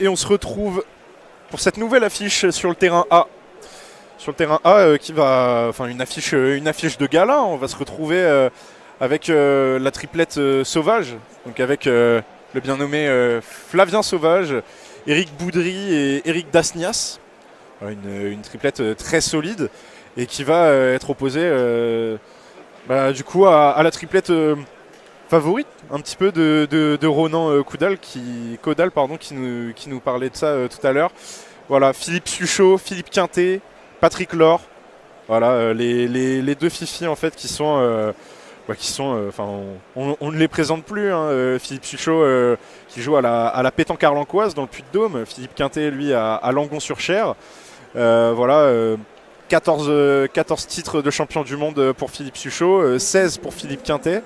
Et on se retrouve pour cette nouvelle affiche sur le terrain A. Sur le terrain A, qui va, enfin une affiche de gala. On va se retrouver avec la triplette Sauvage, donc avec le bien nommé Flavien Sauvage, Eric Boudry et Eric Dasnias. Une triplette très solide et qui va être opposée du coup à la triplette favorite un petit peu de Ronan Caudal qui nous parlait de ça tout à l'heure. Voilà, Philippe Suchot, Philippe Quintet, Patrick Laure. Voilà, les deux fifis en fait qui sont on ne les présente plus. Hein. Philippe Suchot qui joue à la pétanque arlancoise dans le Puy-de-Dôme. Philippe Quintet lui à Langon-sur-Cher. 14 titres de champion du monde pour Philippe Suchot, 16 pour Philippe Quintet.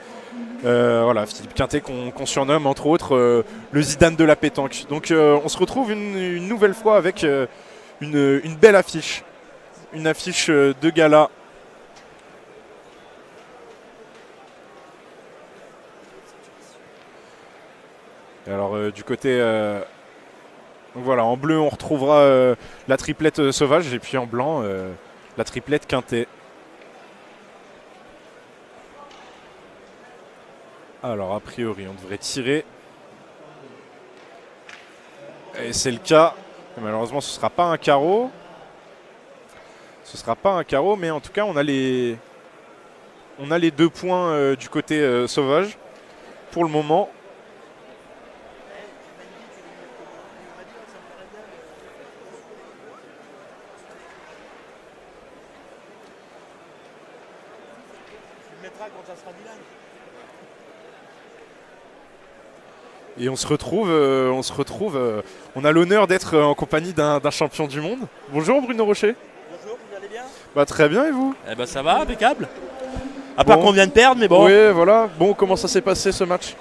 Philippe Quintet qu'on surnomme entre autres le Zidane de la pétanque. Donc on se retrouve une nouvelle fois avec une belle affiche. Une affiche de gala. Et alors du côté... voilà, en bleu on retrouvera la triplette Sauvage et puis en blanc la triplette Quintet. Alors a priori on devrait tirer. Et c'est le cas. Et malheureusement ce ne sera pas un carreau. Ce ne sera pas un carreau, mais en tout cas on a les 2 points du côté Sauvage pour le moment. Et on se retrouve, on a l'honneur d'être en compagnie d'un champion du monde. Bonjour Bruno Rocher. Bonjour, vous allez bien? Très bien et vous? Ça va, impeccable. À part qu'on vient de perdre, mais bon. Oui, voilà. Bon, comment ça s'est passé ce match?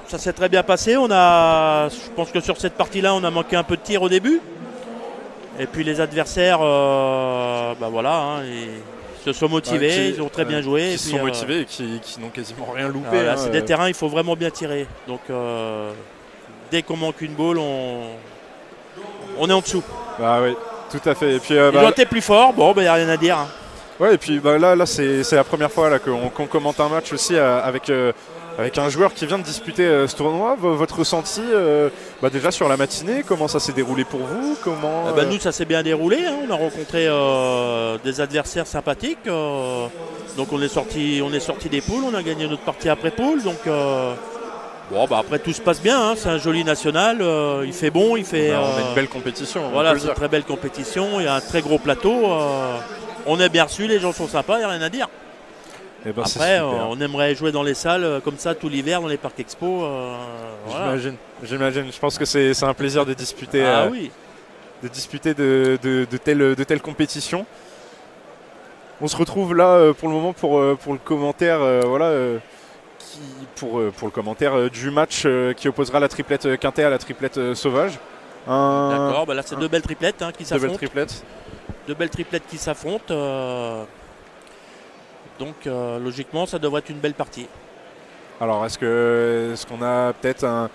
Ça s'est très bien passé. Je pense que sur cette partie-là, on a manqué un peu de tir au début. Et puis les adversaires, ils se sont motivés, ils ont très bien joué. Ils se sont motivés et qui n'ont quasiment rien loupé. Voilà, c'est des terrains, il faut vraiment bien tirer. Donc dès qu'on manque une balle, on est en dessous. Bah oui, tout à fait. Et puis, ils ont été plus forts, il n'y a rien à dire. Hein. Ouais, et puis là c'est la première fois qu'on commente un match aussi avec un joueur qui vient de disputer ce tournoi. Votre ressenti déjà sur la matinée, comment ça s'est déroulé pour vous? Nous, ça s'est bien déroulé. Hein. On a rencontré des adversaires sympathiques. Donc on est sorti des poules, on a gagné notre partie après poule. Donc après tout se passe bien. Hein. C'est un joli national. Il fait bon, on a une belle compétition. Voilà, c'est une très belle compétition. Il y a un très gros plateau. On est bien reçus, les gens sont sympas, il n'y a rien à dire. Après, on aimerait jouer dans les salles comme ça tout l'hiver, dans les parcs expo. Voilà. J'imagine. Je pense que c'est un plaisir de disputer, de telles compétitions. On se retrouve là pour le moment pour le commentaire, pour le commentaire du match qui opposera la triplette Quintet à la triplette Sauvage. D'accord, là c'est 2 belles triplettes qui s'affrontent. Deux belles triplettes qui s'affrontent. Donc logiquement ça devrait être une belle partie. Alors est-ce qu'on a peut-être un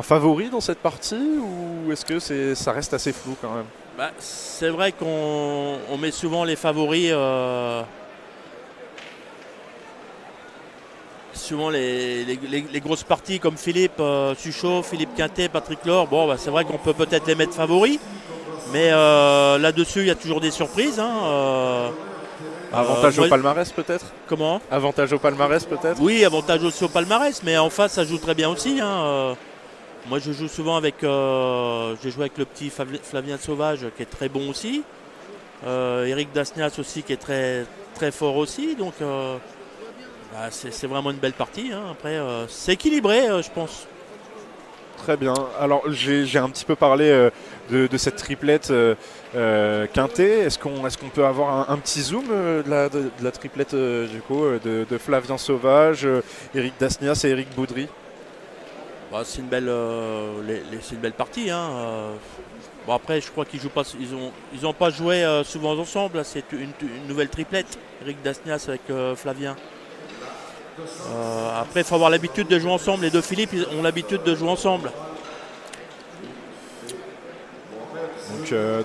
favori dans cette partie ou est-ce que ça reste assez flou quand même? C'est vrai qu'on met souvent les favoris souvent les grosses parties comme Philippe Suchot, Philippe Quintet, Patrick Laure. C'est vrai qu'on peut peut-être les mettre favoris, mais là-dessus il y a toujours des surprises. Avantage au palmarès peut-être? Comment? Avantage au palmarès peut-être? Oui, avantage aussi au palmarès, mais en face ça joue très bien aussi. Moi je joue souvent avec j'ai joué avec le petit Flavien Sauvage qui est très bon aussi. Eric Dasnias aussi qui est très, très fort aussi. Donc c'est vraiment une belle partie. Après c'est équilibré je pense. Très bien. Alors j'ai un petit peu parlé de cette triplette Quintet. Est-ce qu'on peut avoir un petit zoom de la triplette de Flavien Sauvage, Eric Dasnias et Eric Boudry? C'est une belle partie. Après je crois qu'ils jouent pas, ils ont pas joué souvent ensemble. C'est une nouvelle triplette. Eric Dasnias avec Flavien. Après, il faut avoir l'habitude de jouer ensemble. Les deux Philippe ont l'habitude de jouer ensemble.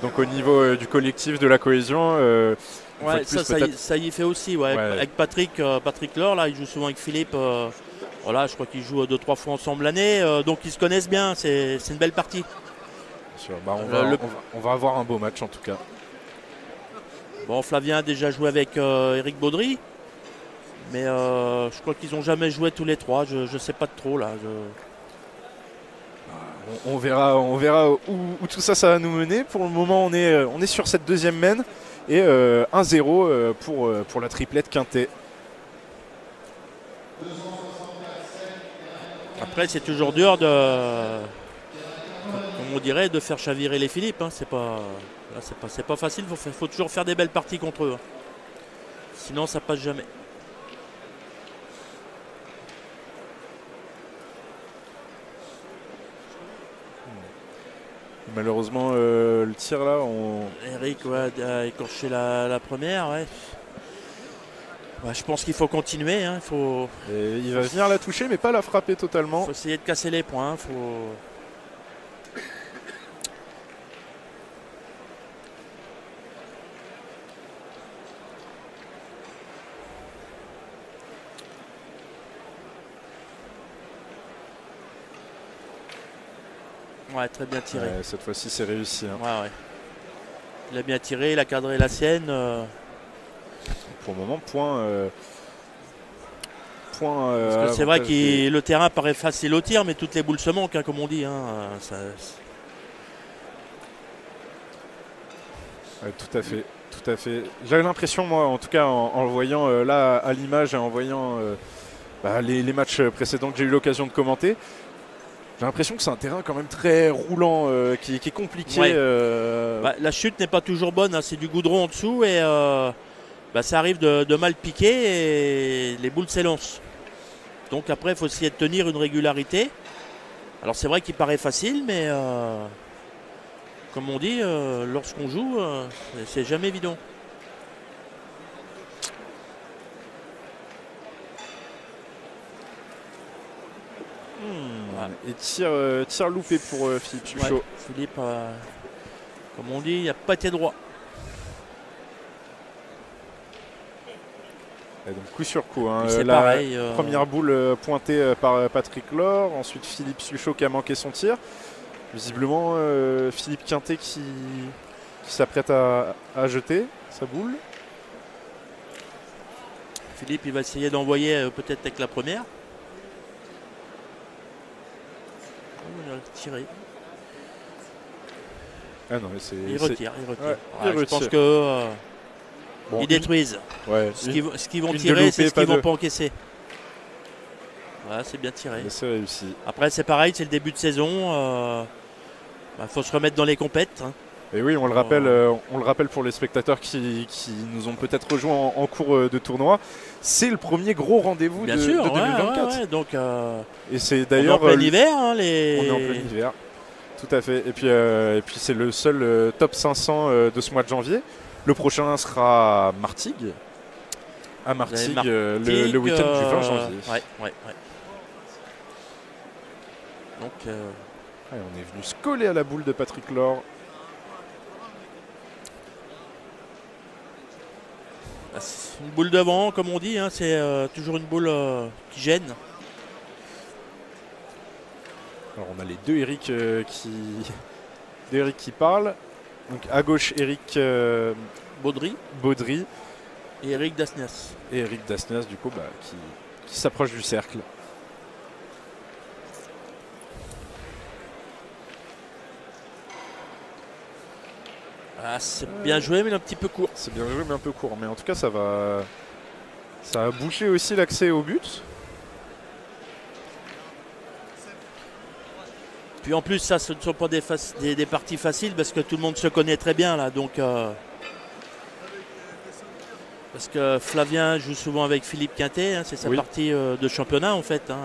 Donc au niveau du collectif, de la cohésion, Ouais, ça y fait aussi. Ouais. Ouais. Avec Patrick Laure, là, il joue souvent avec Philippe. Voilà, je crois qu'ils jouent 2-3 fois ensemble l'année. Donc ils se connaissent bien. C'est une belle partie. bien sûr. Bah, on va avoir un beau match en tout cas. Bon, Flavien a déjà joué avec Eric Baudry. Mais je crois qu'ils n'ont jamais joué tous les trois. Je ne sais pas de trop là. On verra où tout ça va nous mener. Pour le moment, on est sur cette deuxième main et 1-0 pour la triplette Quintet. Après, c'est toujours dur comme on dirait, de faire chavirer les Philippe. Hein. C'est pas facile. Faut toujours faire des belles parties contre eux. Sinon, ça passe jamais. Malheureusement, le tir là, Eric a écorché la première. Ouais. Ouais, je pense qu'il faut continuer. Hein. Il va venir la toucher, mais pas la frapper totalement. Il faut essayer de casser les points. Ouais, très bien tiré. Ouais, cette fois-ci, c'est réussi. Hein. Ouais. Il a bien tiré, il a cadré la sienne. Pour le moment, point. Parce que c'est vrai que le terrain paraît facile au tir, mais toutes les boules se manquent, hein, comme on dit. Hein. Ouais, tout à fait. J'avais l'impression, moi, en tout cas, en le voyant là à l'image et en voyant les matchs précédents que j'ai eu l'occasion de commenter, j'ai l'impression que c'est un terrain quand même très roulant, qui est compliqué. Ouais. La chute n'est pas toujours bonne, hein, c'est du goudron en dessous et ça arrive de mal piquer et les boules s'élancent. Donc après, il faut essayer de tenir une régularité. Alors c'est vrai qu'il paraît facile, mais comme on dit, lorsqu'on joue, c'est jamais évident. Et tir loupé pour Philippe Suchot. Ouais, Philippe, comme on dit, il n'a pas été droit. Et donc coup sur coup. Hein. C'est pareil. Première boule pointée par Patrick Laure. Ensuite Philippe Suchot qui a manqué son tir. Visiblement Philippe Quintet qui s'apprête à jeter sa boule. Philippe, il va essayer d'envoyer peut-être avec la première. Il a tiré. Ah non, mais il retire. Ouais, je pense que ils détruisent. Ouais, ce qu'ils vont tirer, c'est ce qu'ils ne vont pas encaisser. Voilà, c'est bien tiré. C'est réussi. Après, c'est pareil, c'est le début de saison. Faut se remettre dans les compètes. Hein. Et oui, on le rappelle pour les spectateurs qui nous ont peut-être rejoints en cours de tournoi. C'est le premier gros rendez-vous de 2024. Ouais, donc, et c'est d'ailleurs on est en plein hiver. Hein, On est en plein hiver. Tout à fait. Et puis c'est le seul top 500 de ce mois de janvier. Le prochain sera à Martigues. À Martigues, le week-end du 20 janvier. Ouais. Donc, on est venu se coller à la boule de Patrick Laure. C'est une boule devant, comme on dit. Hein, c'est toujours une boule qui gêne. Alors on a les deux Eric qui parlent. Donc à gauche Eric Baudry et Eric Dasnias. Et Eric Dasnias du coup qui s'approche du cercle. C'est bien joué mais un petit peu court. C'est bien joué mais un peu court. Mais en tout cas ça a bouché aussi l'accès au but. Puis en plus, ça, ce ne sont pas des parties faciles parce que tout le monde se connaît très bien là. Donc, parce que Flavien joue souvent avec Philippe Quintet, hein, c'est sa partie de championnat en fait. Hein,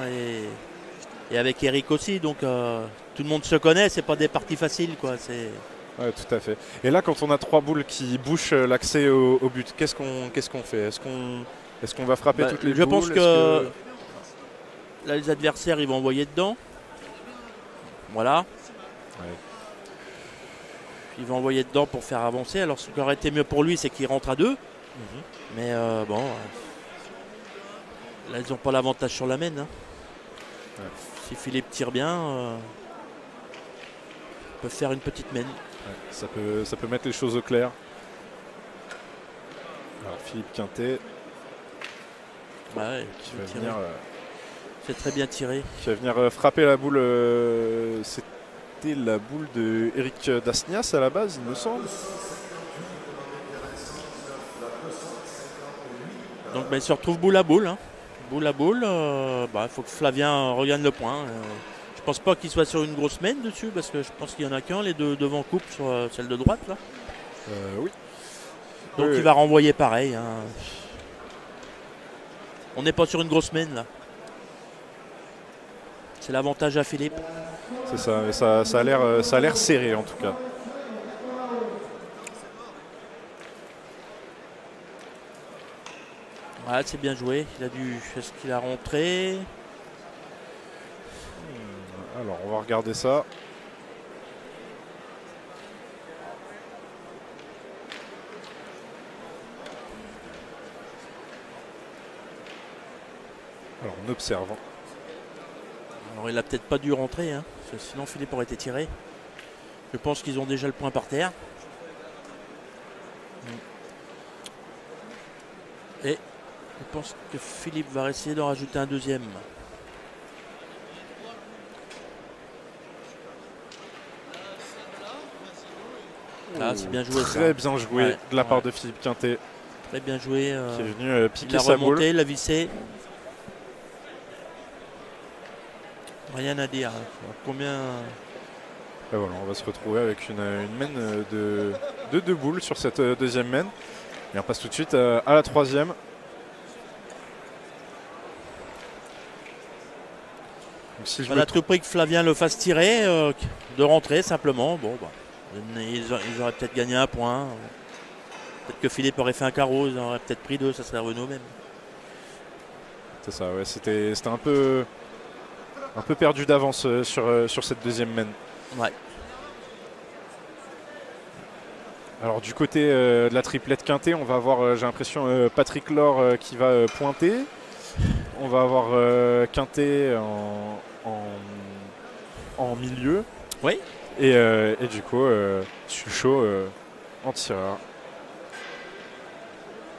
et avec Eric aussi. Donc tout le monde se connaît, c'est pas des parties faciles quoi. Ouais, tout à fait. Et là, quand on a trois boules qui bouchent l'accès au but, qu'est-ce qu'on fait? Est-ce qu'on va frapper toutes les boules? Je pense que là, les adversaires, ils vont envoyer dedans. Voilà. Ouais. il va envoyer dedans pour faire avancer. Alors ce qui aurait été mieux pour lui, c'est qu'il rentre à 2. Mais bon, là ils n'ont pas l'avantage sur la main. Hein. Ouais. Si Philippe tire bien, il peut faire une petite main. Ouais, ça peut mettre les choses au clair. Alors Philippe Quintet Ouais, qui va venir, c'est très bien tiré. qui va venir frapper la boule. C'était la boule de Eric Dasnias à la base, il me semble. Donc il se retrouve boule à boule. Hein. Boule à boule. Il faut que Flavien regagne le point. Je pense pas qu'il soit sur une grosse main dessus parce que je pense qu'il y en a qu'un. Les deux devant coupe sur celle de droite là. Oui. Donc Oui. il va renvoyer pareil. Hein. On n'est pas sur une grosse main là. C'est l'avantage à Philippe. C'est ça, mais ça a l'air serré en tout cas. Ouais, c'est bien joué. Est-ce qu'il a rentré? Alors on va regarder ça. Alors on observe. Alors il a peut-être pas dû rentrer, hein, parce que sinon Philippe aurait été tiré. Je pense qu'ils ont déjà le point par terre. Et je pense que Philippe va essayer d'en rajouter un deuxième. Ah, c'est bien joué. Très bien joué Ouais, de la part ouais. de Philippe Quintet Très bien joué. qui est venu Il piquer a sa boule. remonté, il a vissé. Rien à dire. Combien? Et voilà, on va se retrouver avec une main de 2 boules sur cette deuxième main. Et on passe tout de suite à la troisième. Donc, si je On a tout pris que Flavien le fasse tirer, de rentrer simplement. Bon, ils auraient peut-être gagné un point. Peut-être que Philippe aurait fait un carreau, ils auraient peut-être pris 2, ça serait revenu au même. C'est ça, ouais, c'était un peu perdu d'avance sur cette deuxième main. Ouais. Alors du côté de la triplette Quintet, on va avoir, j'ai l'impression, Patrick Laure qui va pointer. On va avoir Quintet en milieu. Oui. Et du coup, Suchot en tireur.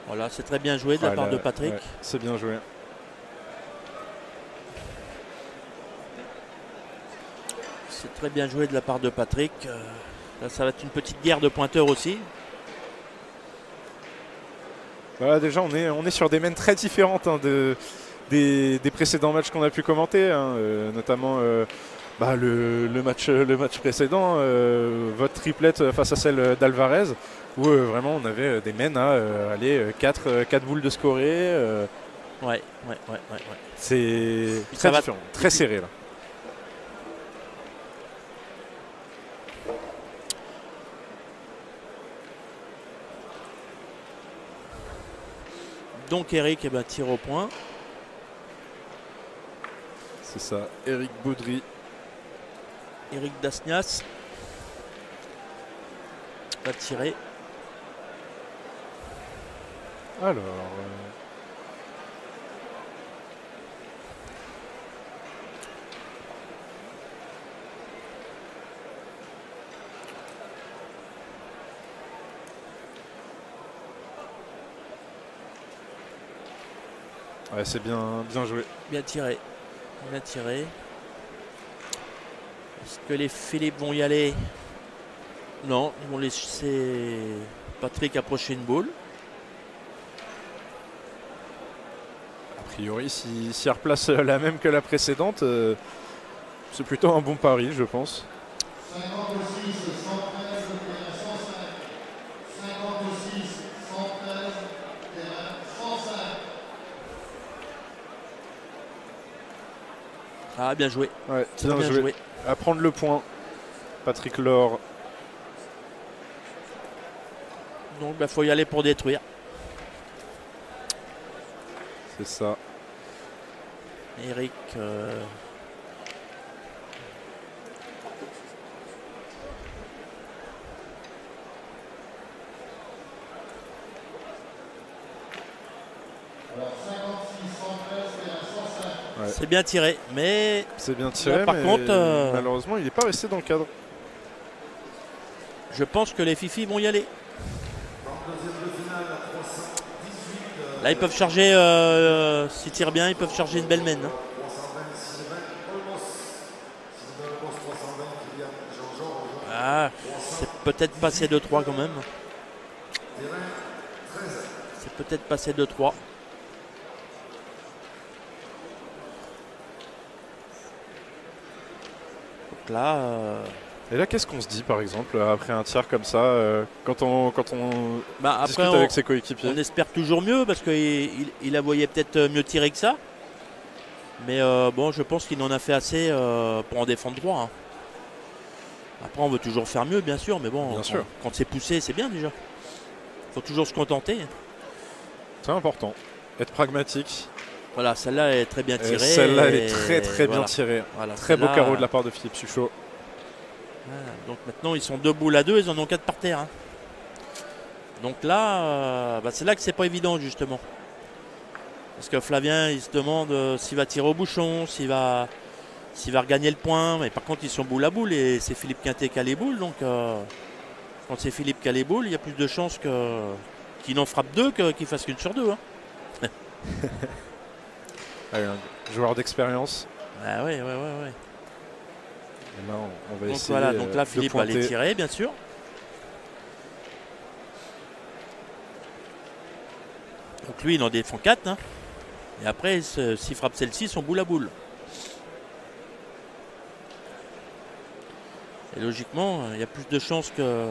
Voilà, c'est très bien joué de la part de Patrick. Ouais, c'est bien joué. C'est très bien joué de la part de Patrick. Là, ça va être une petite guerre de pointeurs aussi. Voilà, déjà, on est sur des mains très différentes hein, des précédents matchs qu'on a pu commenter, hein, notamment le match précédent, votre triplette face à celle d'Alvarez, où vraiment on avait des mains à aller 4 boules de scoré. Ouais. C'est très différent, très serré là. Donc Eric tire au point. C'est ça, Eric Baudry. Eric Dasnias va tirer. Alors... Ouais, c'est bien joué. Bien tiré. Bien tiré. Est-ce que les Philippe vont y aller? Non, ils vont laisser Patrick approcher une boule. A priori, s'il replace la même que la précédente, c'est plutôt un bon pari, je pense. 56, 113, terrain 105. 56, 113, terrain 105. Ah, bien joué. Ouais, Très bien joué. À prendre le point, Patrick Laure. Donc, il faut y aller pour détruire. C'est ça. Eric. C'est bien tiré, mais C'est bien tiré, là, par mais contre, malheureusement, il n'est pas resté dans le cadre. je pense que les Fifi vont y aller. Là, ils peuvent charger, s'ils tirent bien, ils peuvent charger une belle mène. Hein. Ah, c'est peut-être passé 2-3 quand même. C'est peut-être passé 2-3. Donc là, Et là, qu'est-ce qu'on se dit, par exemple, après un tir comme ça, quand on bah discute après, avec ses coéquipiers? on espère toujours mieux parce qu'il la voyait peut-être mieux tirer que ça. Mais bon, je pense qu'il en a fait assez pour en défendre 3. Hein. Après, on veut toujours faire mieux, bien sûr, mais bon, Bien sûr. quand c'est poussé, c'est bien déjà. Il faut toujours se contenter. C'est important. Être pragmatique. Voilà, celle-là est très bien tirée. Celle-là, elle est et très bien voilà. tirée. Voilà, Très beau celle-là, carreau de la part de Philippe Suchot. Voilà, donc maintenant, ils sont 2 boules à 2, ils en ont 4 par terre. Hein. Donc là, bah, c'est là que c'est pas évident, justement. Parce que Flavien, il se demande s'il va tirer au bouchon, s'il va regagner le point. Mais par contre, ils sont boule à boule et c'est Philippe Quintet qui a les boules. Donc, quand c'est Philippe qui a les boules, il y a plus de chances qu'il en frappe 2 qu'il fasse qu'une sur 2. Hein. Allez, un joueur d'expérience. Ah ouais. Et là, on va Donc essayer voilà, donc là, de Philippe va les pointer. tirer, bien sûr. Donc lui, il en défend 4. Hein. Et après, s'il frappe celle-ci, son boule à boule. Et logiquement, il y a plus de chances que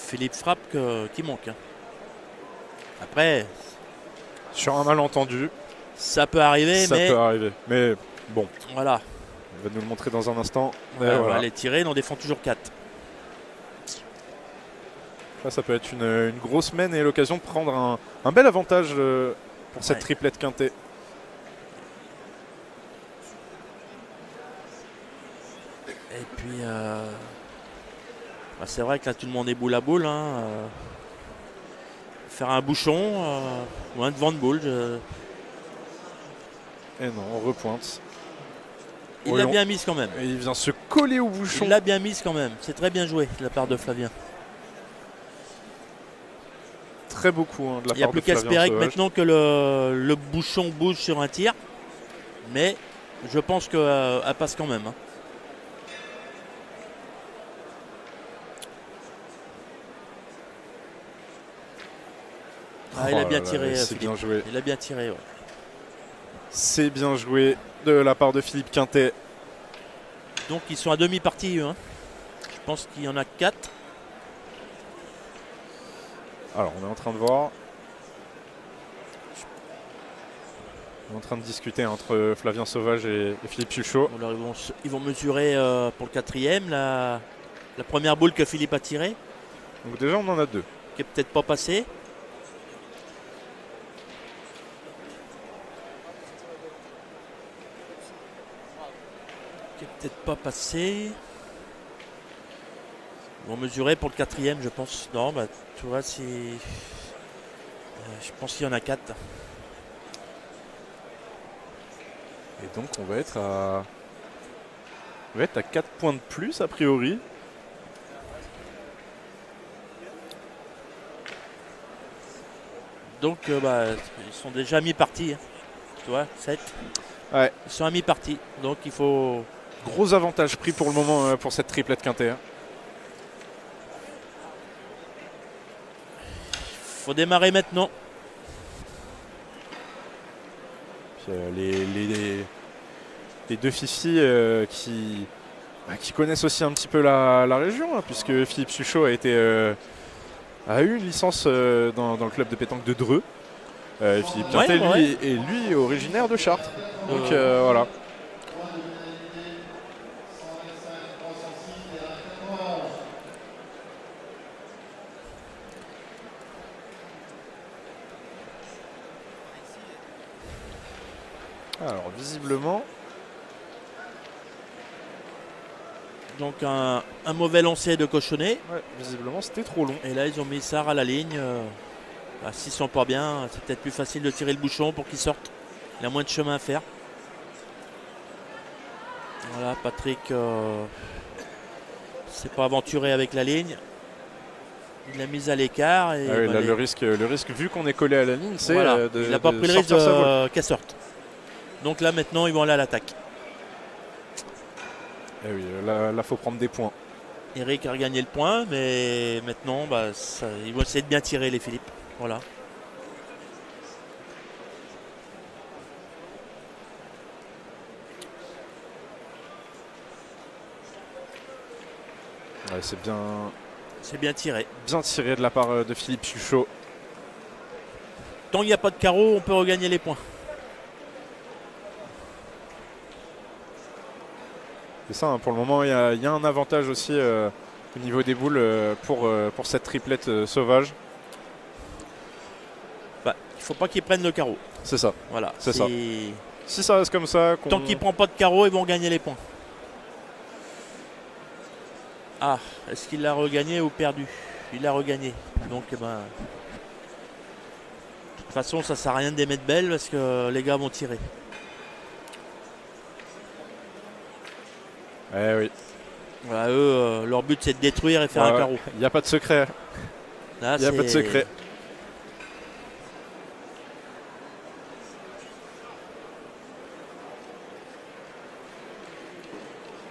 Philippe frappe qu'il manque. Hein. Après, Sur un malentendu, ça peut arriver, ça mais peut arriver. Mais bon, voilà. il va nous le montrer dans un instant. Et On voilà. va les tirer, il en défend toujours 4. Là, ça peut être une grosse mène et l'occasion de prendre un bel avantage pour cette Ouais. triplette quintée. Et puis, bah, c'est vrai que là, tout le monde est boule à boule. Hein, faire un bouchon ou un devant de boule. Et non, on repointe. Il l'a Orion. bien mise quand même. Et il vient se coller au bouchon. Il l'a bien mise quand même. C'est très bien joué de la part de Flavien. Très beaucoup de la Il n'y a part plus de qu'à Flavien espérer que Sauvage. maintenant que le bouchon bouge sur un tir. Mais je pense qu'elle passe quand même. Hein. Ah, il a Oh bien là là, tiré, c'est Philippe. bien joué. Il a bien tiré, ouais. C'est bien joué de la part de Philippe Quintet. Donc ils sont à demi-partie, eux. Hein. Je pense qu'il y en a 4. Alors, on est en train de voir. On est en train de discuter entre Flavien Sauvage et Philippe Suchot. Alors ils vont mesurer pour le 4e la première boule que Philippe a tirée, Donc déjà, on en a 2. qui est peut-être pas passée. Qui est peut-être pas passée. Ils vont mesurer pour le 4e, je pense. Non, bah tu vois, si. Je pense qu'il y en a 4. Et donc, on va être à 4 points de plus, a priori. Donc bah, ils sont déjà à mi-partie. Hein. Tu vois, 7. Ouais. Ils sont à mi-partie. Donc il faut. Gros avantage pris pour le moment pour cette triplette Quintet. Faut démarrer maintenant. Puis, les deux Fifi qui connaissent aussi un petit peu la région, hein, puisque Philippe Suchot a eu une licence dans le club de pétanque de Dreux. Philippe Quintet, ouais. lui est originaire de Chartres. Donc voilà. Alors visiblement, Donc un mauvais lancer de cochonnet. visiblement c'était trop long. Et là ils ont mis Sarr à la ligne. Bah, s'ils sont pas bien, c'est peut-être plus facile de tirer le bouchon pour qu'ils sortent. Il a moins de chemin à faire. Voilà, Patrick s'est pas aventuré avec la ligne. Il l'a mise à l'écart. Et Ah oui, bah, là, le risque, vu qu'on est collé à la ligne, c'est voilà, de il n'a pas de pris le risque sortir sa balle. qu'elle sorte. Donc là maintenant ils vont aller à l'attaque. Eh oui, là, faut prendre des points. Eric a regagné le point, mais maintenant bah, ils vont essayer de bien tirer les Philippe. Voilà. Ouais, c'est C'est bien tiré. bien tiré de la part de Philippe Suchot. Tant qu'il n'y a pas de carreau, on peut regagner les points. C'est ça, hein, pour le moment, il y a un avantage aussi au niveau des boules pour cette triplette sauvage. Bah, il ne faut pas qu'ils prennent le carreau. C'est ça. Voilà. C'est ça. Si ça reste comme ça... Tant qu'il ne prend pas de carreau, ils vont gagner les points. Ah, est-ce qu'il l'a regagné ou perdu? Il l'a regagné. Donc, eh ben, de toute façon, ça ne sert à rien de les mettre belles parce que les gars vont tirer. Eh oui. Voilà, eux, leur but c'est de détruire et faire un carreau. Il n'y a pas de secret. Là, Il n'y a pas de secret.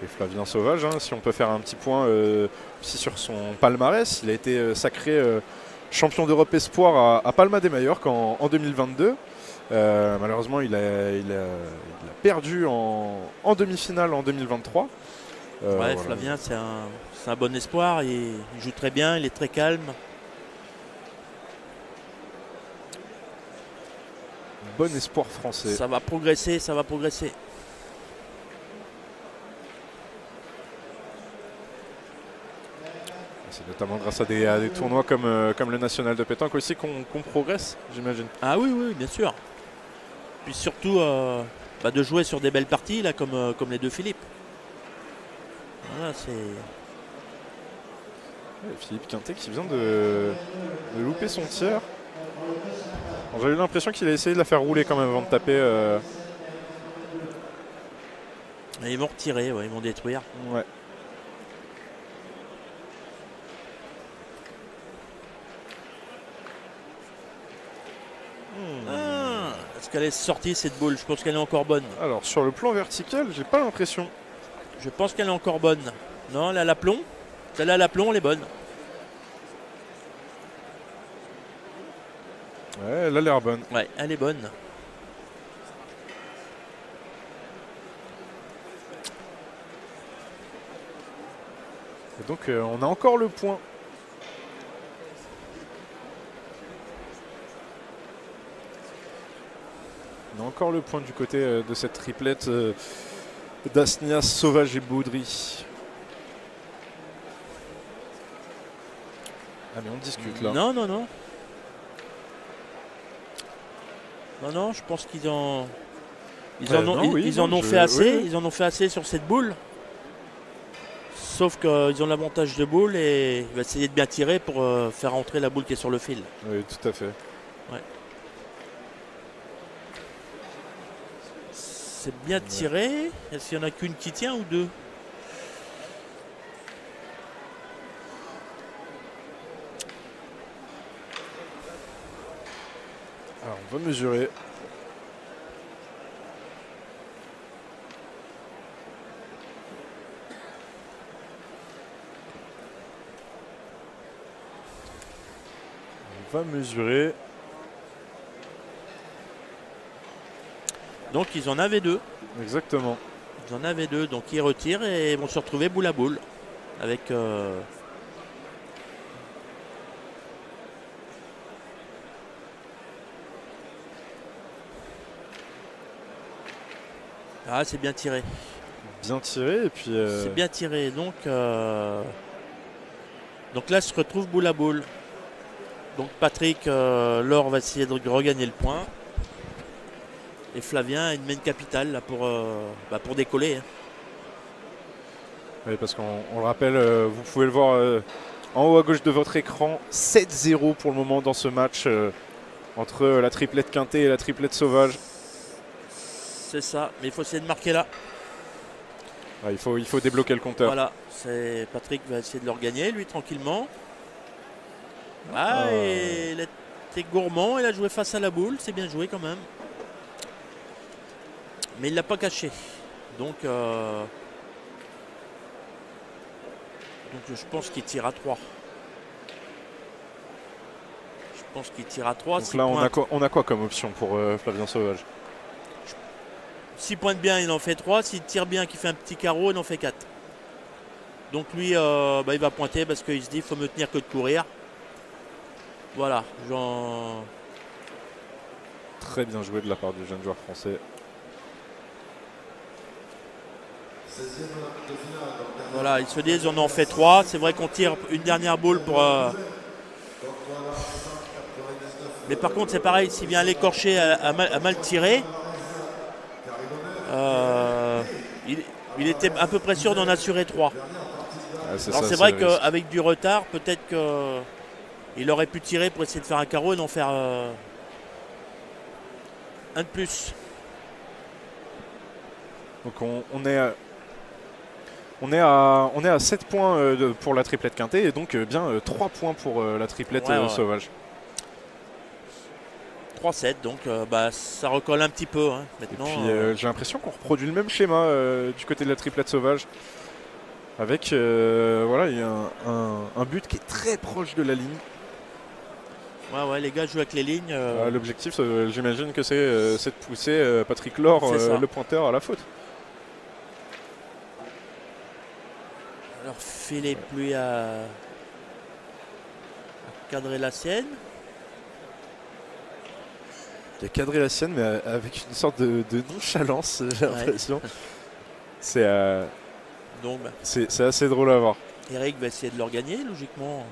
Et Flavien Sauvage, hein, si on peut faire un petit point aussi sur son palmarès, il a été sacré champion d'Europe Espoir à Palma de Mallorca en 2022. Malheureusement, il a perdu en demi-finale en 2023. Ouais, voilà. Flavien, c'est un bon espoir. Il joue très bien, il est très calme. Bon espoir français. Ça va progresser, ça va progresser. C'est notamment grâce à des tournois comme le National de pétanque aussi qu'on progresse, j'imagine. Ah oui, oui, bien sûr. Puis surtout de jouer sur des belles parties, là, comme les deux Philippe. Voilà, c'est... Ouais, Philippe Quintet qui vient de louper son tir. J'ai eu l'impression qu'il a essayé de la faire rouler quand même avant de taper. Et ils vont retirer, ouais, ils vont détruire. Ouais. Est-ce qu'elle est sortie cette boule? Je pense qu'elle est encore bonne. Alors sur le plan vertical, j'ai pas l'impression. Je pense qu'elle est encore bonne. Non, elle a l'aplomb. Celle-là, l'aplomb, elle est bonne. Ouais, elle a l'air bonne. Ouais, elle est bonne. Et donc on a encore le point. On a encore le point du côté de cette triplette d'Asnias, Sauvage et Baudry. Ah mais on discute là. Non, non, non. Non, non, je pense qu'ils en... Ils en ont fait assez. Oui. Ils en ont fait assez sur cette boule. Sauf qu'ils ont l'avantage de boule et il va essayer de bien tirer pour faire rentrer la boule qui est sur le fil. Oui, tout à fait. Ouais. C'est bien tiré. Est-ce qu'il n'y en a qu'une qui tient ou deux? Alors on va mesurer. On va mesurer. Donc ils en avaient deux. Exactement. Ils en avaient deux. Donc ils retirent et vont se retrouver boule à boule. Avec... Ah, c'est bien tiré. Bien tiré et puis... C'est bien tiré. Donc là, se retrouve boule à boule. Donc Patrick, Laure va essayer de regagner le point. Et Flavien a une main capitale là, pour décoller. Hein. Oui, parce qu'on le rappelle, vous pouvez le voir en haut à gauche de votre écran. 7-0 pour le moment dans ce match entre la triplette Quintet et la triplette Sauvage. C'est ça, mais il faut essayer de marquer là. Ouais, il faut débloquer le compteur. Voilà, Patrick va essayer de le regagner, lui, tranquillement. Ah, et il était gourmand, il a joué face à la boule, c'est bien joué quand même. Mais il ne l'a pas caché. Donc je pense qu'il tire à 3. Je pense qu'il tire à 3. Donc là, on a quoi comme option pour Flavien Sauvage? S'il pointe bien, il en fait 3. S'il tire bien, qu'il fait un petit carreau, il en fait 4. Donc lui, il va pointer parce qu'il se dit il faut me tenir que de courir. Voilà, Très bien joué de la part du jeune joueur français. Voilà, ils se disent on en fait 3. C'est vrai qu'on tire une dernière boule pour... Mais par contre, c'est pareil, s'il vient l'écorcher à mal tirer, il était à peu près sûr d'en assurer 3. Ah, alors c'est vrai qu'avec du retard, peut-être qu'il aurait pu tirer pour essayer de faire un carreau et d'en faire un de plus. Donc on est à 7 points pour la triplette quintée et donc bien 3 points pour la triplette Sauvage. 3-7, donc ça recolle un petit peu hein, maintenant. Et puis j'ai l'impression qu'on reproduit le même schéma du côté de la triplette Sauvage. Avec voilà, il y a un but qui est très proche de la ligne. Ouais, les gars jouent avec les lignes. L'objectif, j'imagine que c'est de pousser Patrick Laure, le pointeur, à la faute. Alors Philippe, lui, a cadré la sienne. Il a cadré la sienne, mais avec une sorte de nonchalance, j'ai l'impression. C'est assez drôle à voir. Eric va essayer de le regagner, logiquement.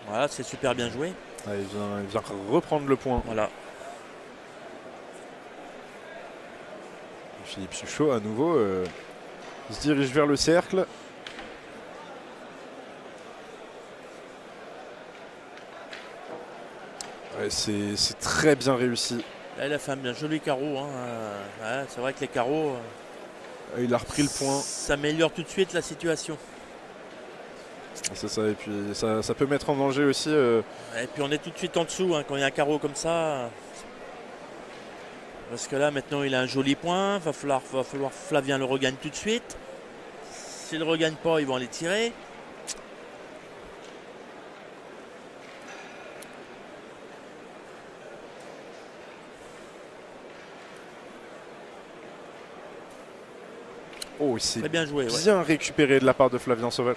Voilà, c'est super bien joué. Ah, il vient reprendre le point. Voilà. Philippe Suchot, à nouveau, il se dirige vers le cercle. Ouais, c'est très bien réussi. Là, il a fait un joli carreau. Hein. Ouais, c'est vrai que les carreaux... il a repris le point. Ça améliore tout de suite la situation. C'est ça, et puis ça peut mettre en danger aussi. Et puis on est tout de suite en dessous hein, quand il y a un carreau comme ça. Parce que là maintenant il a un joli point. Va falloir Flavien le regagne tout de suite. S'il ne le regagne pas, ils vont aller tirer. Oh, c'est très bien joué. Bien récupéré de la part de Flavien Sauvage.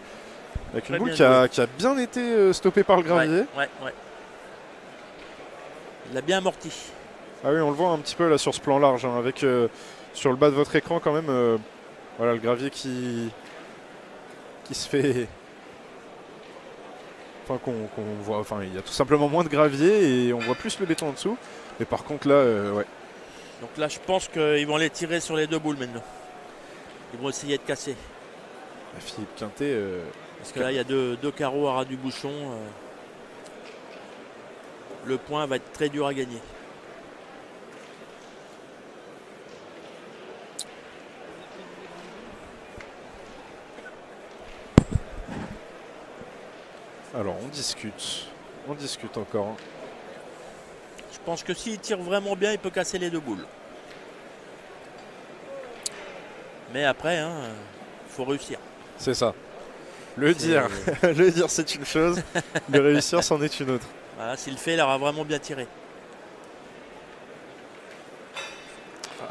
Avec une boule qui a bien été stoppée par le gravier. Ouais. Il a bien amorti. Ah oui, on le voit un petit peu là sur ce plan large, hein, avec sur le bas de votre écran quand même, voilà le gravier qui se fait... Enfin qu'on voit, enfin il y a tout simplement moins de gravier et on voit plus le béton en dessous. Mais par contre là, ouais. Donc là je pense qu'ils vont les tirer sur les deux boules maintenant. Ils vont essayer de casser. Philippe Quintet... Parce que là, il y a deux carreaux à ras du bouchon. Le point va être très dur à gagner. Alors, on discute. On discute encore. Hein. Je pense que s'il tire vraiment bien, il peut casser les deux boules. Mais après, il faut réussir. C'est ça. Le dire, c'est une chose, le réussir, c'en est une autre. Voilà, s'il le fait, il aura vraiment bien tiré.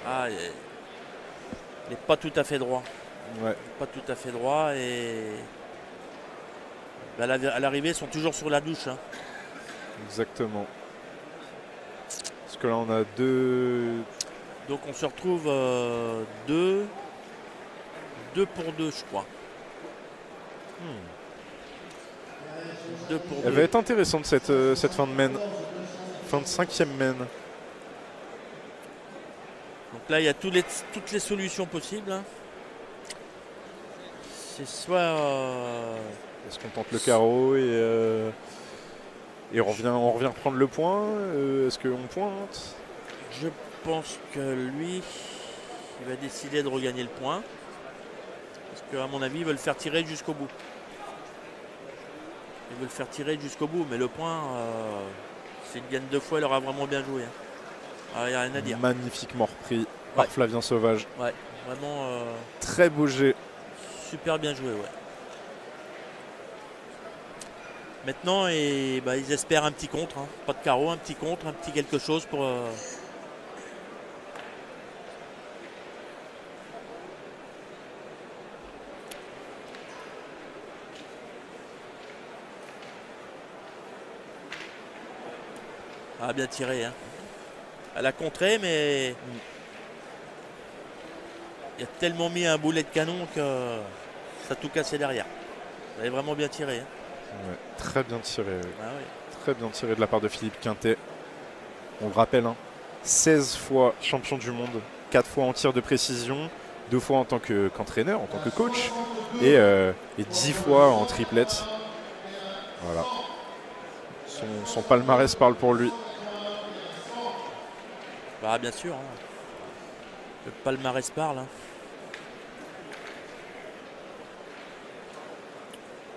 Ah, il n'est pas tout à fait droit. Ouais. Pas tout à fait droit et à l'arrivée, ils sont toujours sur la douche. Hein. Exactement. Parce que là, on a deux... Donc on se retrouve 2 pour 2, je crois. 2 pour 2. Elle va être intéressante cette fin de main. Fin de 5e main. Donc là, il y a toutes les solutions possibles. Hein. C'est soit Est-ce qu'on tente le carreau et on revient prendre le point? Est-ce qu'on pointe? Je pense que lui, il va décider de regagner le point. Parce qu'à mon avis, il veut le faire tirer jusqu'au bout. Il veut le faire tirer jusqu'au bout, mais le point, s'il gagne 2 fois, il aura vraiment bien joué. Il n'y a rien à dire. Magnifiquement repris par Flavien Sauvage. Ouais, vraiment. Très beau jet. Super bien joué, ouais. Maintenant, ils espèrent un petit contre. Hein. Pas de carreau, un petit contre, un petit quelque chose pour. Ah, bien tiré. Hein. Elle a contré, mais il a tellement mis un boulet de canon que ça a tout cassé derrière. Elle est vraiment bien tiré. Hein. Ouais, très bien tiré. Ah, oui. Très bien tiré de la part de Philippe Quintet. On le rappelle, hein, 16 fois champion du monde, 4 fois en tir de précision, 2 fois en tant qu'entraîneur, en tant que coach, et 10 fois en triplette. Voilà. Son palmarès parle pour lui. Bah, bien sûr. Hein. Le palmarès parle. Hein.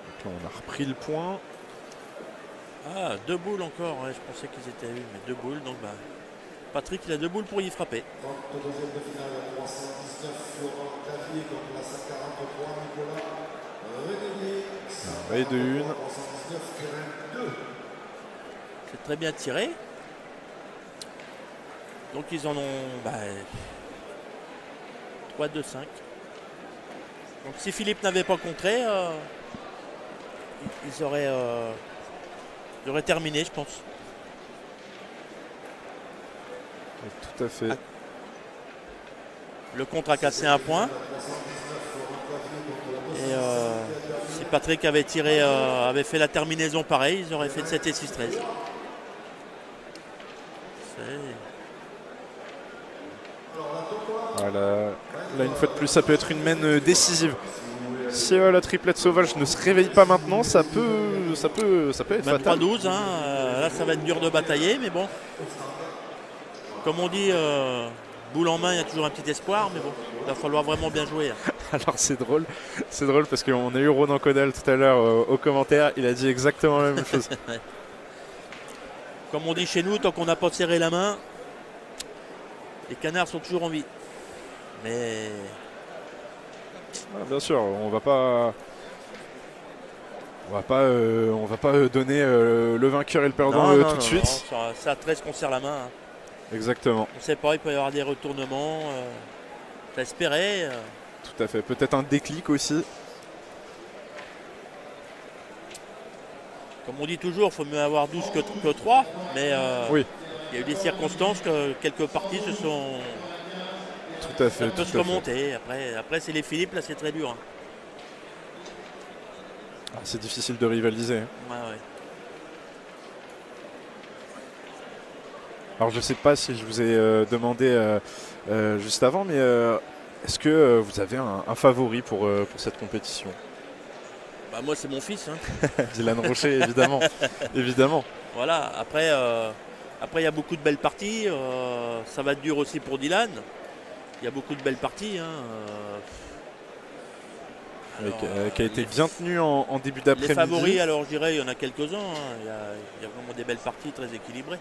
Donc là, on a repris le point. Ah, 2 boules encore. Ouais, je pensais qu'ils étaient à 1, mais 2 boules. Donc, Patrick, il a 2 boules pour y frapper. Au deuxième de finale, 319, Florent Clavier contre la 143, Nicolas Renélier. Et de une. 319, terrain 2. C'est très bien tiré. Donc ils en ont 3, 2, 5. Donc si Philippe n'avait pas contré, ils auraient terminé, je pense. Tout à fait. Le contre a cassé un point. Et si Patrick avait tiré, avait fait la terminaison pareil, ils auraient fait 7 et 6-13. Voilà. Là, une fois de plus, ça peut être une main décisive. Si la triplette sauvage ne se réveille pas maintenant, ça peut être fatal. 23-12, hein, là ça va être dur de batailler, mais bon. Comme on dit, boule en main, il y a toujours un petit espoir, mais bon, il va falloir vraiment bien jouer. Hein. Alors c'est drôle parce qu'on a eu Ronan Codal tout à l'heure au commentaire, il a dit exactement la même chose. Comme on dit chez nous, tant qu'on n'a pas serré la main, les canards sont toujours en vie. Mais Bien sûr, on va pas donner le vainqueur et le perdant tout de suite. C'est à 13 qu'on serre la main. Hein. Exactement. On ne sait pas, il peut y avoir des retournements. T'as espéré. Tout à fait. Peut-être un déclic aussi. Comme on dit toujours, il faut mieux avoir 12 que 3. Mais oui. Il y a eu des circonstances que quelques parties se sont. Tout à fait. Ça peut se remonter. Après c'est les Philippe, là c'est très dur. Hein. Ah, c'est difficile de rivaliser. Hein. Ouais. Alors je ne sais pas si je vous ai demandé juste avant, mais est-ce que vous avez un favori pour cette compétition? Moi c'est mon fils. Hein. Dylan Rocher, évidemment. Évidemment. Voilà, après il y a beaucoup de belles parties. Ça va être dur aussi pour Dylan. Il y a beaucoup de belles parties. Hein. Qui a été bien tenu en début d'après-midi. Les favoris, alors je dirais, il y en a quelques-uns. Hein. Il y a vraiment des belles parties très équilibrées.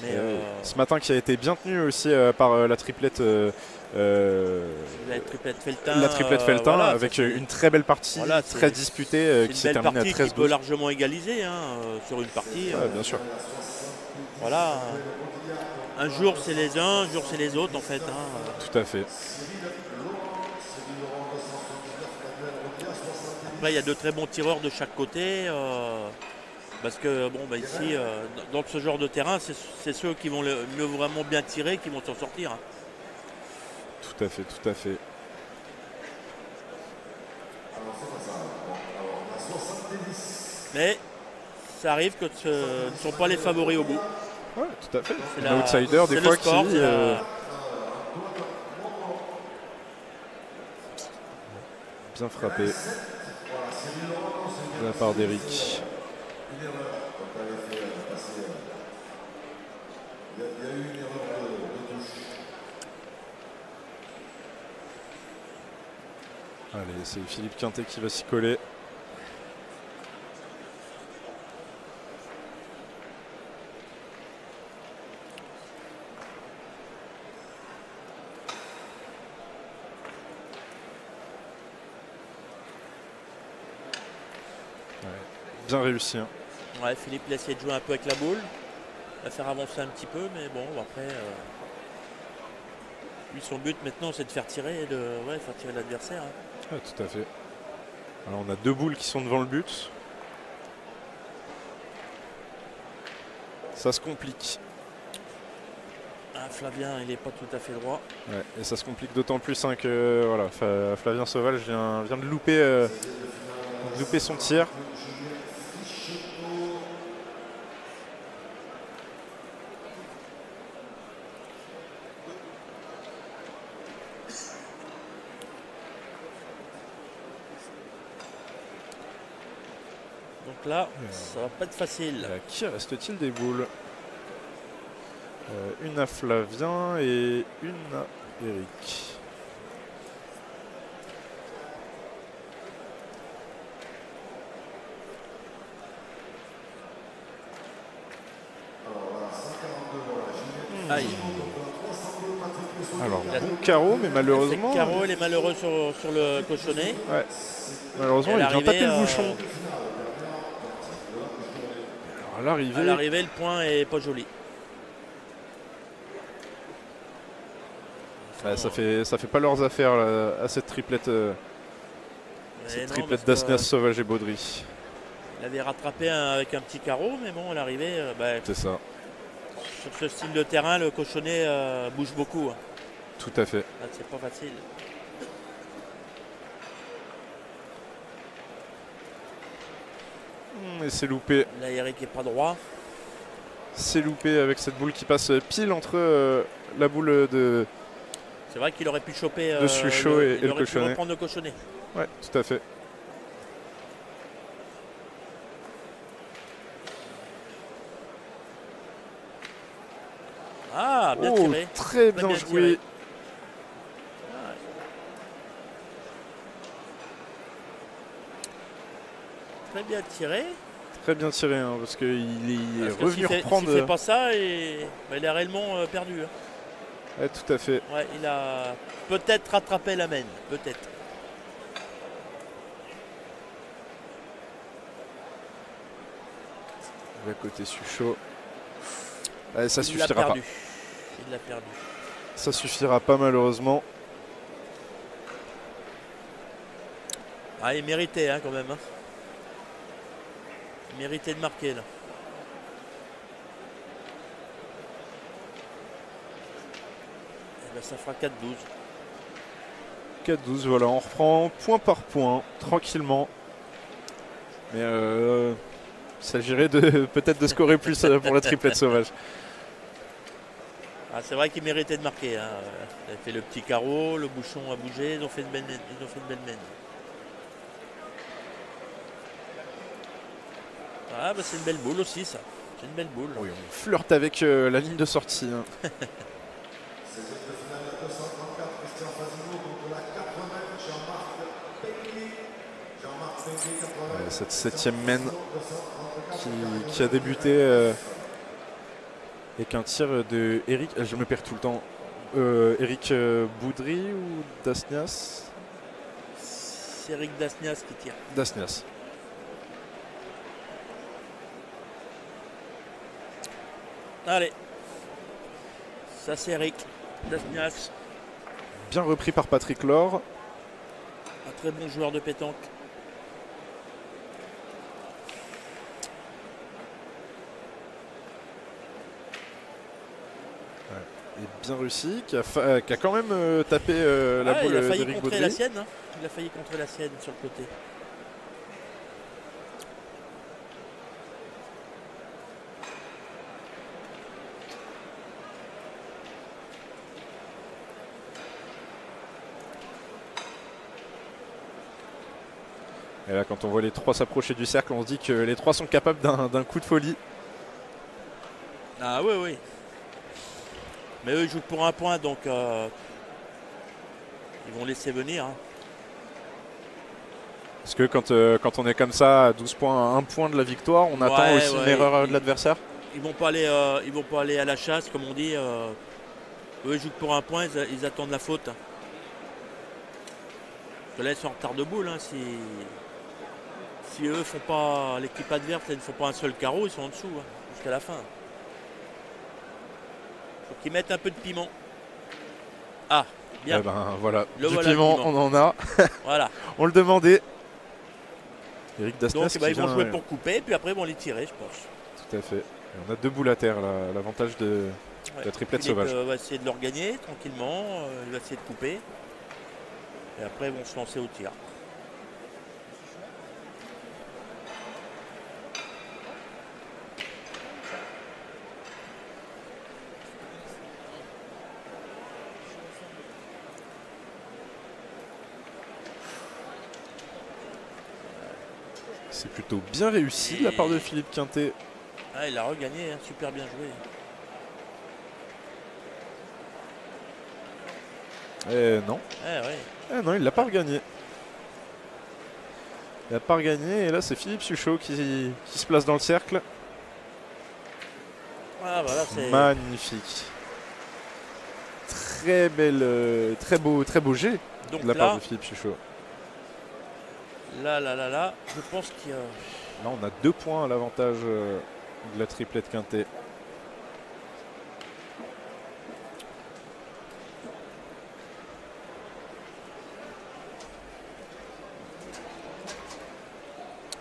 Mais ce matin qui a été bien tenu aussi par la triplette Feltin, voilà, avec une très belle partie, voilà, très disputée, qui s'est terminée à 13-12. Qui peut largement égaliser sur une partie. Bien sûr. Voilà. Un jour c'est les uns, un jour c'est les autres en fait. Hein. Tout à fait. Après il y a de très bons tireurs de chaque côté. Parce que ici, dans ce genre de terrain, c'est ceux qui vont le mieux vraiment bien tirer qui vont s'en sortir. Hein. Tout à fait, tout à fait. Mais ça arrive que ce ne sont pas les favoris au bout. Ouais, tout à fait. L'outsider des fois sport, qui... Bien frappé. de la part d'Eric. Une erreur quand tu avais fait passer. Il y a eu une erreur de touche. Allez, c'est Philippe Quintet qui va s'y coller. Bien réussi. Hein. Ouais, Philippe il a essayé de jouer un peu avec la boule, la faire avancer un petit peu, mais bon, après, lui son but maintenant c'est de faire tirer, faire tirer l'adversaire. Hein. Ah, tout à fait. Alors on a 2 boules qui sont devant le but. Ça se complique. Ah, Flavien il est pas tout à fait droit. Ouais, et ça se complique d'autant plus hein, que voilà, Flavien Sauval vient de louper son tir. Donc là, ça va pas être facile. À qui reste-t-il des boules? Une à Flavien et une à Eric. Aïe. Alors, bon carreau, mais malheureusement. Le carreau, il est malheureux sur le cochonnet. Ouais. Malheureusement, il vient taper le bouchon. Alors, à l'arrivée, le point est pas joli. Ouais, ça fait pas leurs affaires là, à cette triplette. Dasnias, Sauvage et Baudry. Il avait rattrapé avec un petit carreau, mais bon, à l'arrivée, c'est ça. Sur ce style de terrain, le cochonnet bouge beaucoup. Hein. Tout à fait. Là, c'est pas facile. Et c'est loupé. Là, Eric est pas droit. C'est loupé avec cette boule qui passe pile entre la boule de. C'est vrai qu'il aurait pu choper de Suchot et le cochonnet. Il aurait pu reprendre le cochonnet. Ouais, tout à fait. Ah, bien tiré. Très bien joué. Tiré. Très bien tiré. Très bien tiré, hein, parce qu'il est revenu reprendre. S'il fait pas ça, il a réellement perdu. Hein. Ouais, tout à fait. Ouais, il a peut-être rattrapé la main, peut-être. À côté Suchot. Ouais, ça suffira pas. Il l'a perdu. Ça suffira pas malheureusement. Ah, il méritait hein, quand même. Hein. Il méritait de marquer là. Et ben, ça fera 4-12. 4-12, voilà, on reprend point par point, tranquillement. Mais il s'agirait peut-être de scorer plus pour la triplette sauvage. Ah, c'est vrai qu'il méritait de marquer. Hein. Il a fait le petit carreau, le bouchon a bougé, ils ont fait une belle main. Ah bah c'est une belle boule aussi ça. C'est une belle boule. Oui, on flirte avec la ligne de sortie. Hein. Cette 7e main qui a débuté avec un tir de Eric. Je me perds tout le temps. Eric Baudry ou Dasnias? C'est Eric Dasnias qui tire. Dasnias. Allez. Ça c'est Eric Dasnias. Bien repris par Patrick Laure. Un très bon joueur de pétanque. Et bien réussi, qui a quand même tapé la boule d'Eric Baudry. Il a failli contrer la sienne. Hein. Il a failli contrer la sienne sur le côté. Et là, quand on voit les trois s'approcher du cercle, on se dit que les trois sont capables d'un coup de folie. Ah oui, oui. Mais eux, ils jouent pour un point, donc ils vont laisser venir. Hein. Parce que quand on est comme ça, à 12 points, à 1 point de la victoire, on attend aussi une erreur de l'adversaire. Ils vont pas aller à la chasse, comme on dit. Eux, ils jouent pour un point, ils attendent la faute. Parce que là, ils sont en retard de boule. Hein, si eux font pas, l'équipe adverse, ils ne font pas un seul carreau, ils sont en dessous hein, jusqu'à la fin. Faut qu'ils mettent un peu de piment. Ah, bien. Eh ben voilà, Voilà, piment, on en a. Voilà. On le demandait. Eric Dasnas Donc ils vont jouer vient, pour couper, puis après ils vont les tirer, je pense. Tout à fait. Et on a 2 boules à terre, l'avantage de la triplette Philippe, sauvage. va essayer de le regagner tranquillement, il va essayer de couper. Et après ils vont se lancer au tir. C'est plutôt bien réussi de la part de Philippe Quintet. Ah, il a regagné, hein, super bien joué. Non. Ouais. Non, il l'a pas regagné. Il n'a pas regagné et là c'est Philippe Suchot qui se place dans le cercle. Ah, voilà, c'est Magnifique. Très belle, très beau jet donc de la là, part de Philippe Suchot. Là, je pense qu'il y a... Là on a 2 points à l'avantage de la triplette Quintet.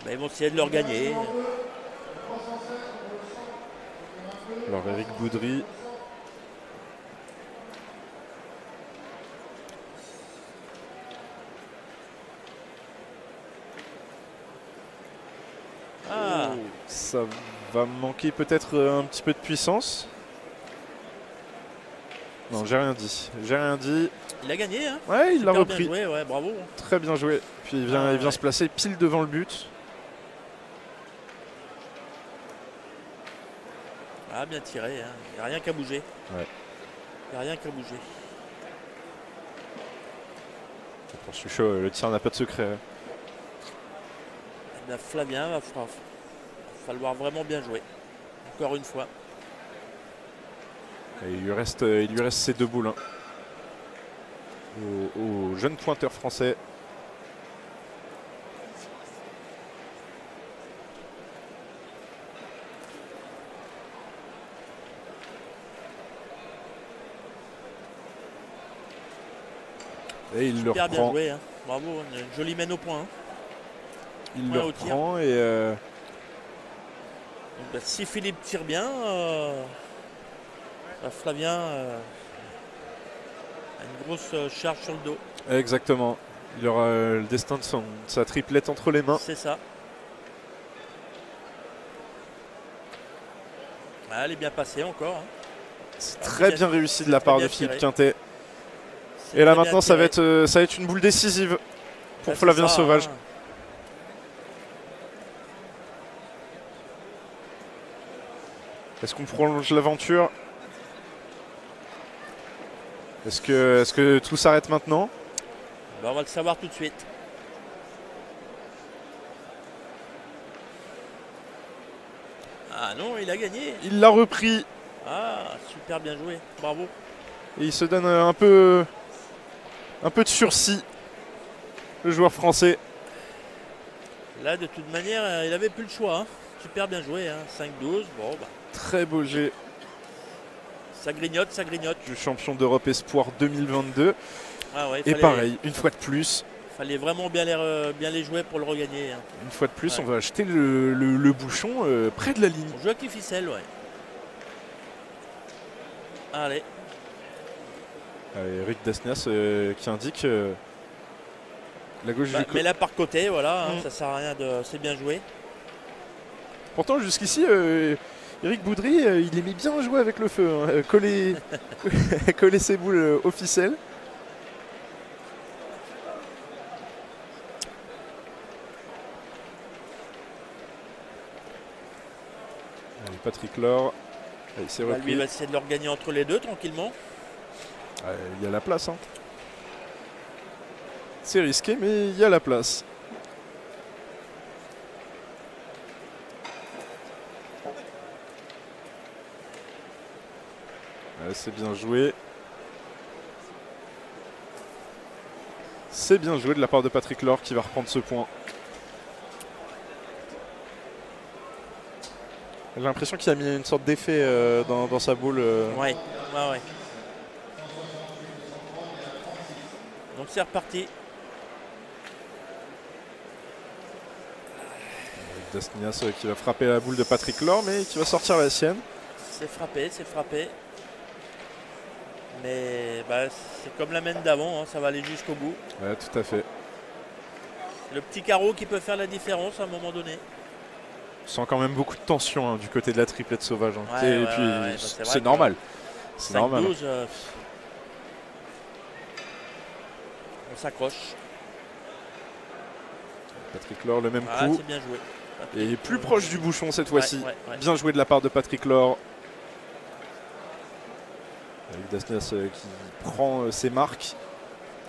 Bah, ils vont essayer de le regagner. Alors Eric Boudry. Ah, Ça va manquer peut-être un petit peu de puissance. Non, j'ai rien dit. il a gagné, hein. Ouais, il l'a Super repris. bien joué, ouais, bravo. Très bien joué. Puis il vient se placer pile devant le but. Ah, bien tiré, hein. Il n'y a rien qu'à bouger. Ouais. Il n'y a rien qu'à bouger. Pour Suchot, le tir n'a pas de secret. Et bien, Flavien va falloir vraiment bien jouer. Encore une fois. Et il lui reste ces 2 boules. Hein. Au jeune pointeur français. Et il le Super bien reprend. joué, hein. Bravo, une jolie mène au point. Hein. Il Ouais, le au tir. reprend et Donc, bah, si Philippe tire bien, Flavien a une grosse charge sur le dos. exactement. Il aura le destin de sa triplette entre les mains. C'est ça. Ah, elle est bien passée encore. Hein. C'est très bien réussi de la très part bien de Philippe tiré. Quintet. C'est Et là très bien maintenant ça va tiré. être une boule décisive pour Ouais, Flavien c'est ça, Sauvage. hein. Est-ce qu'on prolonge l'aventure? Est-ce que tout s'arrête maintenant? Ben, on va le savoir tout de suite. Ah non, il a gagné. Il l'a repris Ah, super bien joué. Bravo. et il se donne un peu de sursis, le joueur français. Là, de toute manière, il avait plus le choix. Hein. Super bien joué. Hein. 5-12. Bon, bah, Très beau jet ça grignote, ça grignote. du champion d'Europe Espoir 2022. Ah ouais, Et pareil, une fois de plus, fallait vraiment bien les jouer pour le regagner. Hein. on Ouais. va acheter le bouchon près de la ligne. On joue avec les ficelles, ouais. Allez. Eric Dasnas qui indique la gauche Bah, du mais là par côté, voilà, hein, Mm. ça sert à rien de. C'est bien joué. Pourtant, jusqu'ici, Eric Boudry, il aimait bien jouer avec le feu, hein, coller, coller ses boules aux ficelles. Patrick Laure. Il s'est Bah, lui repris. il va essayer de le regagner entre les deux tranquillement. Il y a la place. Hein. C'est risqué, mais il y a la place. C'est bien joué. C'est bien joué de la part de Patrick Laure qui va reprendre ce point. J'ai l'impression qu'il a mis une sorte d'effet dans sa boule. Ouais. Donc c'est reparti. Dasnias qui va frapper la boule de Patrick Laure, mais qui va sortir la sienne. C'est frappé. Mais bah, c'est comme la main d'avant, hein, ça va aller jusqu'au bout. Ouais, tout à fait. Le petit carreau qui peut faire la différence à un moment donné. On sent quand même beaucoup de tension hein, du côté de la triplette sauvage. Hein. Ouais, Et ouais, puis ouais, c'est normal. C'est normal. 5-12, on s'accroche. Patrick Laure, le même Ah, coup. c'est bien joué. Et plus proche du bouchon cette fois-ci. Ouais. Bien joué de la part de Patrick Laure. Avec Dasnias qui prend ses marques.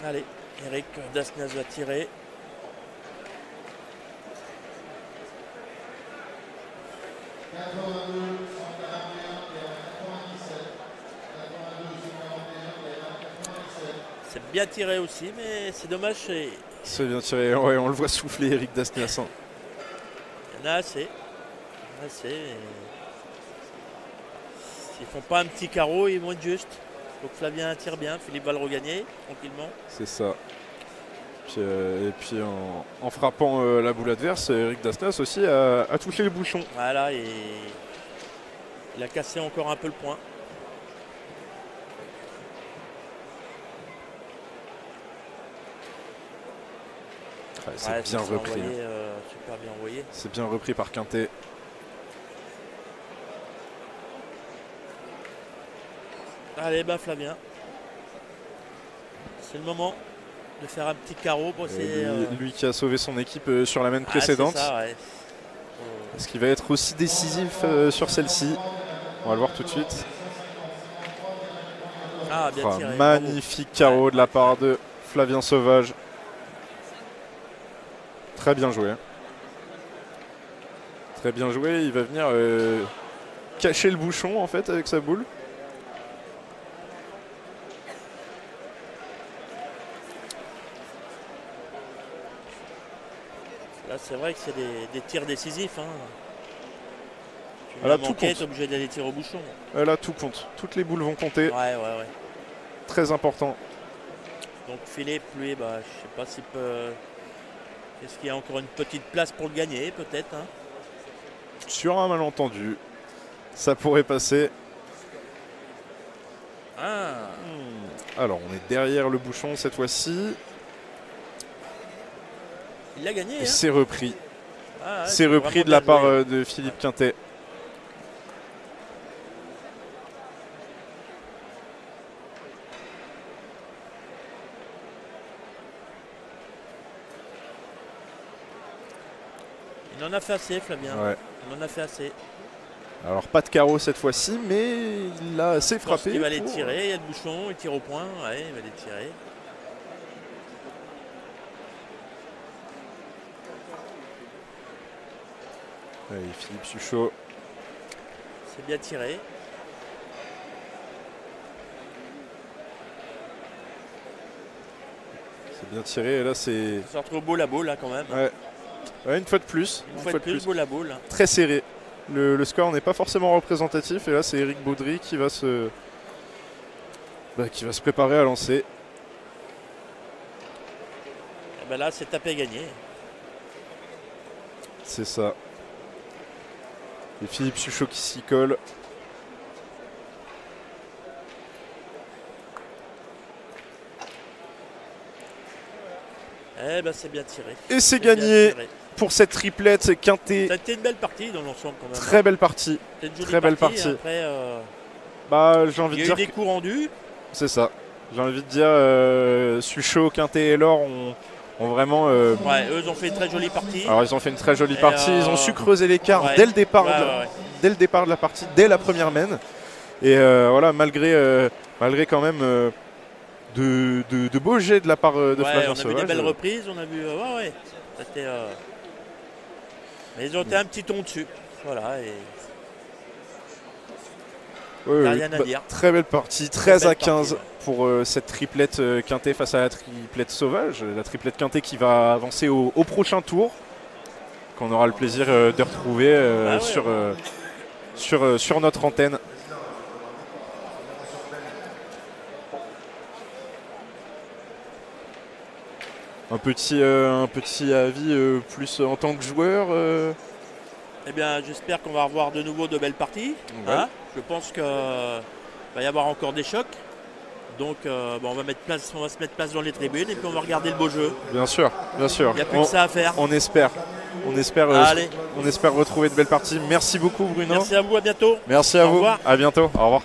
Allez, Eric Dasnias va tirer. C'est bien tiré aussi, mais c'est dommage. C'est bien tiré. Ouais, on le voit souffler, Eric Dasnias. Il y en a assez. Mais s'ils font pas un petit carreau, ils vont être justes. Donc Flavien tire bien, Philippe va le regagner tranquillement. C'est ça. Et puis en frappant la boule adverse, Eric Dasnias aussi a touché le bouchon. Voilà, et il a cassé encore un peu le point. C'est bien repris. Super bien envoyé. C'est bien repris par Quintet. Allez, bah Flavien. C'est le moment de faire un petit carreau pour essayer. Lui qui a sauvé son équipe sur la main précédente. C'est ça, ouais. Est-ce qu'il va être aussi décisif sur celle-ci? On va le voir tout de suite. Ah, bien tiré. Magnifique carreau de la part de Flavien Sauvage. Très bien joué. Très bien joué. Il va venir cacher le bouchon en fait avec sa boule. Là, c'est vrai que c'est des tirs décisifs. Hein. Là, tout compte. Tu es obligé d'aller tirer au bouchon. Là, tout compte. Toutes les boules vont compter. Ouais. Très important. Donc Philippe, lui, bah, je sais pas s'il peut. Est-ce qu'il y a encore une petite place pour le gagner, peut-être hein? Sur un malentendu, ça pourrait passer. Ah. Alors, on est derrière le bouchon cette fois-ci. Il l'a gagné. Et hein. c'est repris. Ah, ouais, c'est repris de la part joué. de Philippe Quintet. Il en a fait assez, Flavien. Ouais. Il en a fait assez. Alors, pas de carreau cette fois-ci, mais il a assez frappé. Il va les tirer, il y a le bouchon, il tire au point. Ouais, il va les tirer. Allez, Philippe Suchot. C'est bien tiré. C'est bien tiré. Et là, c'est. Ça se retrouve beau la boule, là, quand même. Ouais, une fois de plus. Une fois de plus, beau la boule. Très serré. Le score n'est pas forcément représentatif. Et là, c'est Eric Baudry qui va se préparer à lancer. Et ben là, c'est tapé gagné. C'est ça. Et Philippe Suchot qui s'y colle. Eh ben c'est bien tiré. Et c'est gagné pour cette triplette Quintet. Ça a été une belle partie dans l'ensemble quand même. Très belle partie. Très belle partie. Après, j'ai envie de dire. Il y a eu des coups rendus. C'est ça. J'ai envie de dire, Suchot, Quintet et Laure ont vraiment. Ouais, eux ils ont fait une très jolie partie. Alors ils ont fait une très jolie partie. Ils ont su creuser l'écart ouais. dès le départ, Ouais. dès le départ de la partie, dès la première main. Et voilà, malgré quand même de beaux jets de la part de Flavien Sauvage. On a vu des belles reprises, on a vu. Ouais. C'était. Mais ils ont été un petit ton dessus. Voilà. Et... rien à dire. Très belle partie, 13 à 15 partie, pour cette triplette quintée face à la triplette Sauvage. La triplette quintée qui va avancer au prochain tour, qu'on aura le plaisir de retrouver sur notre antenne. Un petit avis plus en tant que joueur. Eh bien, j'espère qu'on va revoir de nouveau de belles parties. Ouais. Hein, je pense qu'il va y avoir encore des chocs. Donc, on va se mettre place dans les tribunes et puis on va regarder le beau jeu. Bien sûr, bien sûr. Il n'y a plus que ça à faire. On espère retrouver de belles parties. Merci beaucoup, Bruno. Merci à vous, à bientôt. Merci à Au vous. revoir. À bientôt. Au revoir.